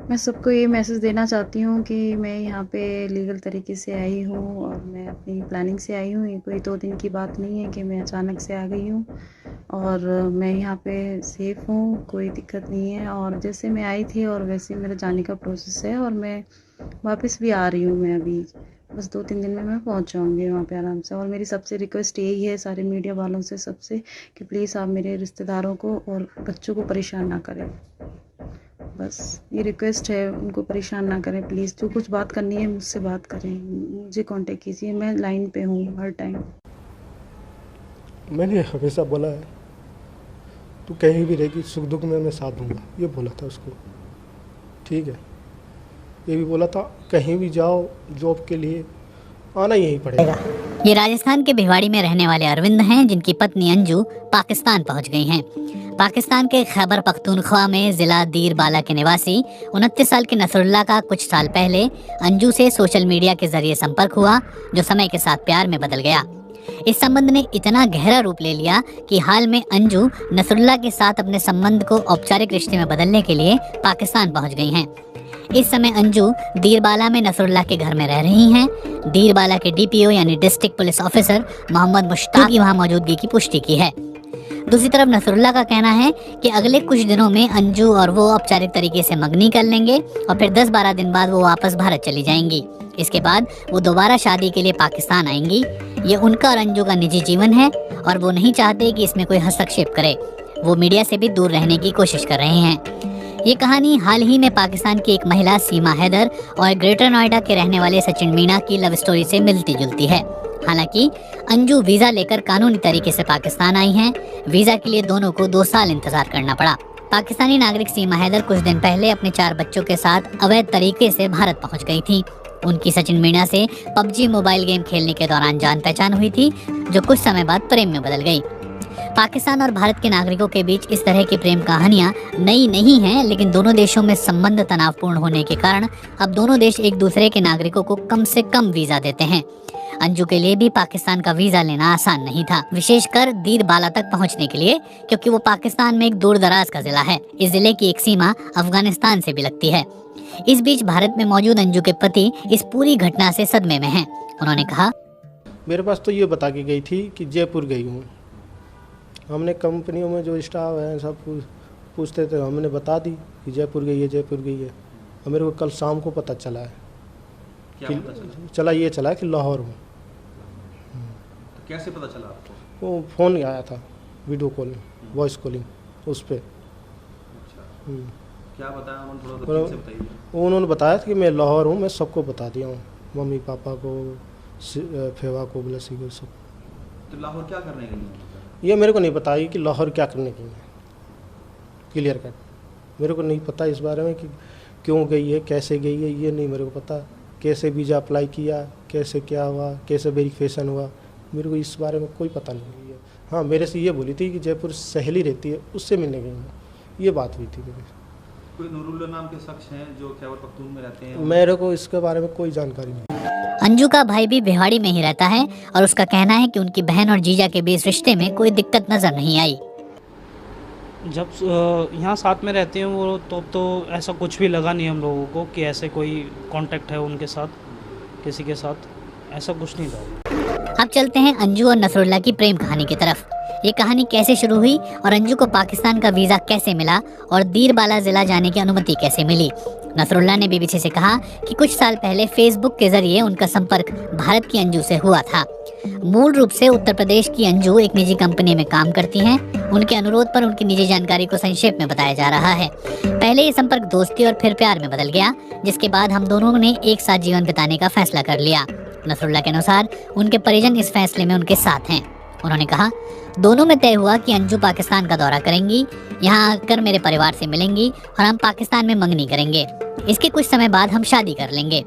मैं सबको ये मैसेज देना चाहती हूँ कि मैं यहाँ पे लीगल तरीके से आई हूँ और मैं अपनी प्लानिंग से आई हूँ। ये कोई 2 दिन की बात नहीं है कि मैं अचानक से आ गई हूँ और मैं यहाँ पे सेफ़ हूँ, कोई दिक्कत नहीं है और जैसे मैं आई थी और वैसे मेरा जाने का प्रोसेस है और मैं वापस भी आ रही हूँ मैं अभी। बस 2-3 दिन में मैं पहुँच जाऊँगी वहाँ पे आराम से और मेरी सबसे रिक्वेस्ट यही है सारे मीडिया वालों से सबसे कि प्लीज़ आप मेरे रिश्तेदारों को और बच्चों को परेशान ना करें। बस ये रिक्वेस्ट है, उनको परेशान ना करें प्लीज़। जो कुछ बात करनी है मुझसे बात करें, मुझे कांटेक्ट कीजिए, मैं लाइन पे हूँ हर टाइम। मैंने हमेशा बोला है तू कहीं भी रहेगी सुख दुख में मैं साथ दूंगा, ये बोला था उसको। ठीक है, ये भी बोला था कहीं भी जाओ जॉब के लिए आना यहीं पड़ेगा। ये राजस्थान के भिवाड़ी में रहने वाले अरविंद हैं, जिनकी पत्नी अंजू पाकिस्तान पहुंच गई हैं। पाकिस्तान के खैबर पख्तूनख्वा में जिला दीर बाला के निवासी 29 साल के नसरुल्लाह का कुछ साल पहले अंजू से सोशल मीडिया के जरिए संपर्क हुआ, जो समय के साथ प्यार में बदल गया। इस संबंध ने इतना गहरा रूप ले लिया कि हाल में अंजू नसरुल्लाह के साथ अपने संबंध को औपचारिक रिश्ते में बदलने के लिए पाकिस्तान पहुंच गई हैं। इस समय अंजू दीरबाला में नसरुल्लाह के घर में रह रही हैं। दीरबाला के डीपीओ यानी district police officer Mohammad Mushtaq की वहां मौजूदगी की पुष्टि की है। दूसरी तरफ नसरुल्लाह का कहना है कि अगले कुछ दिनों में अंजू और वो औपचारिक तरीके से मंगनी कर लेंगे और फिर 10-12 दिन बाद वो वापस भारत चली जाएंगी। इसके बाद वो दोबारा शादी के लिए पाकिस्तान आएंगी। ये उनका और अंजू का निजी जीवन है और वो नहीं चाहते कि इसमें कोई हस्तक्षेप करे। वो मीडिया से भी दूर रहने की कोशिश कर रहे हैं। ये कहानी हाल ही में पाकिस्तान की एक महिला सीमा हैदर और ग्रेटर नोएडा के रहने वाले सचिन मीणा की लव स्टोरी से मिलती जुलती है। हालांकि अंजू वीजा लेकर कानूनी तरीके से पाकिस्तान आई हैं। वीजा के लिए दोनों को 2 साल इंतजार करना पड़ा। पाकिस्तानी नागरिक सीमा हैदर कुछ दिन पहले अपने 4 बच्चों के साथ अवैध तरीके से भारत पहुंच गई थी। उनकी सचिन मीणा से पबजी मोबाइल गेम खेलने के दौरान जान पहचान हुई थी, जो कुछ समय बाद प्रेम में बदल गई। पाकिस्तान और भारत के नागरिकों के बीच इस तरह की प्रेम कहानियां नई नहीं हैं, लेकिन दोनों देशों में संबंध तनावपूर्ण होने के कारण अब दोनों देश एक दूसरे के नागरिकों को कम से कम वीजा देते हैं। अंजू के लिए भी पाकिस्तान का वीजा लेना आसान नहीं था, विशेषकर दीर बाला तक पहुंचने के लिए, क्योंकि वो पाकिस्तान में एक दूर दराज का जिला है। इस जिले की एक सीमा अफगानिस्तान से भी लगती है। इस बीच भारत में मौजूद अंजू के पति इस पूरी घटना से सदमे में हैं। उन्होंने कहा, मेरे पास तो ये बता के गई थी कि जयपुर गई हूँ। हमने कंपनियों में जो स्टाफ है सब पूछते थे, हमने बता दी कि जयपुर गई है, जयपुर गई है। और मेरे को कल शाम को पता चला है कि चला कि लाहौर हूँ। तो कैसे पता चला आपको? वो फ़ोन आया था, वीडियो कॉलिंग, वॉइस कॉलिंग उस पर। अच्छा, क्या बताया उन्होंने? थोड़ा से बताइए। उन्होंने बताया था कि मैं लाहौर हूँ, मैं सबको बता दिया हूँ, मम्मी पापा को, फेवा को, ब्लसी को, सब। तो लाहौर क्या करने गई? ये मेरे को नहीं पता कि लाहौर क्या करने गई है, क्लियर कट। मेरे को नहीं पता इस बारे में कि क्यों गई है, कैसे गई है, ये नहीं मेरे को पता। कैसे वीज़ा अप्लाई किया, कैसे क्या हुआ, कैसे वेरिफिकेशन हुआ, मेरे को इस बारे में कोई पता नहीं है। हाँ, मेरे से ये बोली थी कि जयपुर सहेली रहती है, उससे मिलने गई हूँ, ये बात हुई थी मेरी। कोई नूरुल्लाह नाम के शख्स हैं जो खैबर पख्तून में रहते हैं? मेरे को इसके बारे में कोई जानकारी नहीं। अंजू का भाई भी भिवाड़ी में ही रहता है और उसका कहना है कि उनकी बहन और जीजा के बीच रिश्ते में कोई दिक्कत नजर नहीं आई। जब यहाँ साथ में रहते हैं वो तो ऐसा कुछ भी लगा नहीं हम लोगों को कि ऐसे कोई कांटेक्ट है उनके साथ, किसी के साथ ऐसा कुछ नहीं था। अब चलते हैं अंजू और नसरुल्लाह की प्रेम कहानी की तरफ। ये कहानी कैसे शुरू हुई और अंजू को पाकिस्तान का वीज़ा कैसे मिला और दीर बाला जिला जाने की अनुमति कैसे मिली। नसरुल्लाह ने बीबीसी से कहा कि कुछ साल पहले फेसबुक के जरिए उनका संपर्क भारत की अंजू से हुआ था। मूल रूप से उत्तर प्रदेश की अंजू एक निजी कंपनी में काम करती हैं। उनके अनुरोध पर उनकी निजी जानकारी को संक्षेप में बताया जा रहा है। पहले ये संपर्क दोस्ती और फिर प्यार में बदल गया, जिसके बाद हम दोनों ने एक साथ जीवन बिताने का फैसला कर लिया। नसरुल्लाह के अनुसार उनके परिजन इस फैसले में उनके साथ हैं। उन्होंने कहा, दोनों में तय हुआ कि अंजू पाकिस्तान का दौरा करेंगी, यहाँ आकर मेरे परिवार से मिलेंगी और हम पाकिस्तान में मंगनी करेंगे। इसके कुछ समय बाद हम शादी कर लेंगे।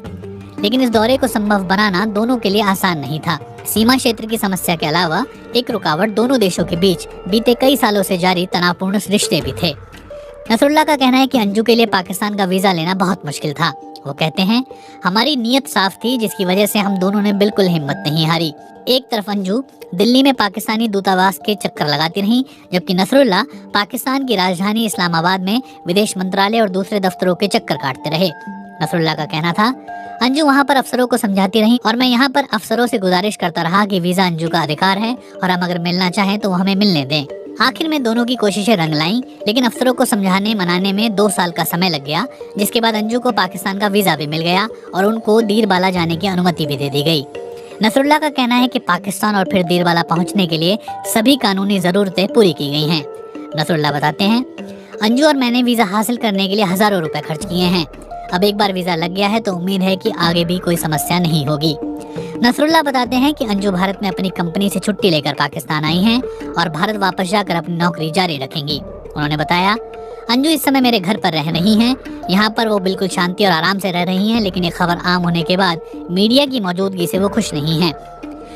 लेकिन इस दौरे को संभव बनाना दोनों के लिए आसान नहीं था। सीमा क्षेत्र की समस्या के अलावा एक रुकावट दोनों देशों के बीच बीते कई सालों से जारी तनावपूर्ण रिश्ते भी थे। नसरुल्लाह का कहना है कि अंजू के लिए पाकिस्तान का वीज़ा लेना बहुत मुश्किल था। वो कहते हैं, हमारी नीयत साफ थी जिसकी वजह से हम दोनों ने बिल्कुल हिम्मत नहीं हारी। एक तरफ अंजू दिल्ली में पाकिस्तानी दूतावास के चक्कर लगाती रहीं, जबकि नसरुल्लाह पाकिस्तान की राजधानी इस्लामाबाद में विदेश मंत्रालय और दूसरे दफ्तरों के चक्कर काटते रहे। नसरुल्लाह का कहना था, अंजू वहाँ पर अफसरों को समझाती रही और मैं यहाँ पर अफसरों से गुजारिश करता रहा कि वीज़ा अंजू का अधिकार है और हम अगर मिलना चाहें तो वो हमें मिलने दें। आखिर में दोनों की कोशिशें रंग लाईं, लेकिन अफसरों को समझाने मनाने में 2 साल का समय लग गया, जिसके बाद अंजू को पाकिस्तान का वीज़ा भी मिल गया और उनको दीरबाला जाने की अनुमति भी दे दी गई। नसरुल्लाह का कहना है कि पाकिस्तान और फिर दीरबाला पहुंचने के लिए सभी कानूनी ज़रूरतें पूरी की गई हैं। नसरुल्लाह बताते हैं, अंजू और मैंने वीज़ा हासिल करने के लिए हज़ारों रुपए खर्च किए हैं। अब एक बार वीज़ा लग गया है तो उम्मीद है कि आगे भी कोई समस्या नहीं होगी। नसरुल्लाह बताते हैं कि अंजू भारत में अपनी कंपनी से छुट्टी लेकर पाकिस्तान आई हैं और भारत वापस जाकर अपनी नौकरी जारी रखेंगी। उन्होंने बताया, अंजू इस समय मेरे घर पर रह रही हैं। यहाँ पर वो बिल्कुल शांति और आराम से रह रही हैं, लेकिन ये खबर आम होने के बाद मीडिया की मौजूदगी से वो खुश नहीं हैं।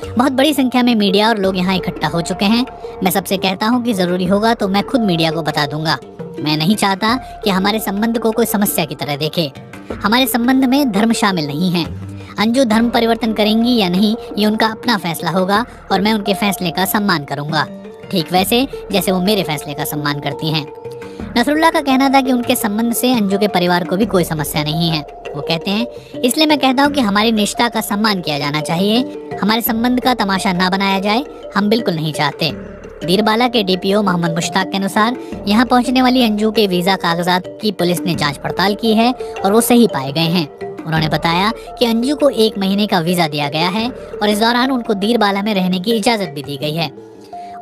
बहुत बड़ी संख्या में मीडिया और लोग यहाँ इकट्ठा हो चुके हैं। मैं सबसे कहता हूँ कि ज़रूरी होगा तो मैं खुद मीडिया को बता दूंगा। मैं नहीं चाहता कि हमारे संबंध को कोई समस्या की तरह देखे। हमारे संबंध में धर्म शामिल नहीं है। अंजू धर्म परिवर्तन करेंगी या नहीं ये उनका अपना फैसला होगा और मैं उनके फैसले का सम्मान करूंगा, ठीक वैसे जैसे वो मेरे फैसले का सम्मान करती हैं। नसरुल्लाह का कहना था कि उनके संबंध से अंजू के परिवार को भी कोई समस्या नहीं है। वो कहते हैं, इसलिए मैं कहता हूँ कि हमारी निष्ठा का सम्मान किया जाना चाहिए। हमारे संबंध का तमाशा ना बनाया जाए, हम बिल्कुल नहीं चाहते। दीरबाला के डीपीओ मोहम्मद मुश्ताक के अनुसार यहाँ पहुँचने वाली अंजू के वीज़ा कागजात की पुलिस ने जांच पड़ताल की है और वो सही पाए गए हैं। उन्होंने बताया कि अंजू को 1 महीने का वीज़ा दिया गया है और इस दौरान उनको दीरबाला में रहने की इजाज़त भी दी गई है।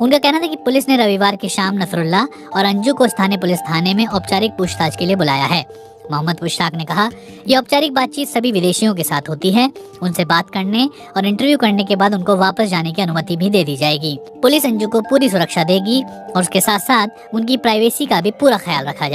उनका कहना था कि पुलिस ने रविवार की शाम नसरुल्लाह और अंजू को स्थानीय पुलिस थाने में औपचारिक पूछताछ के लिए बुलाया है। मोहम्मद मुश्ताक ने कहा, यह औपचारिक बातचीत सभी विदेशियों के साथ होती है। उनसे बात करने और इंटरव्यू करने के बाद उनको वापस जाने की अनुमति भी दे दी जाएगी। पुलिस अंजू को पूरी सुरक्षा देगी और उसके साथ साथ उनकी प्राइवेसी का भी पूरा ख्याल रखा जाएगा।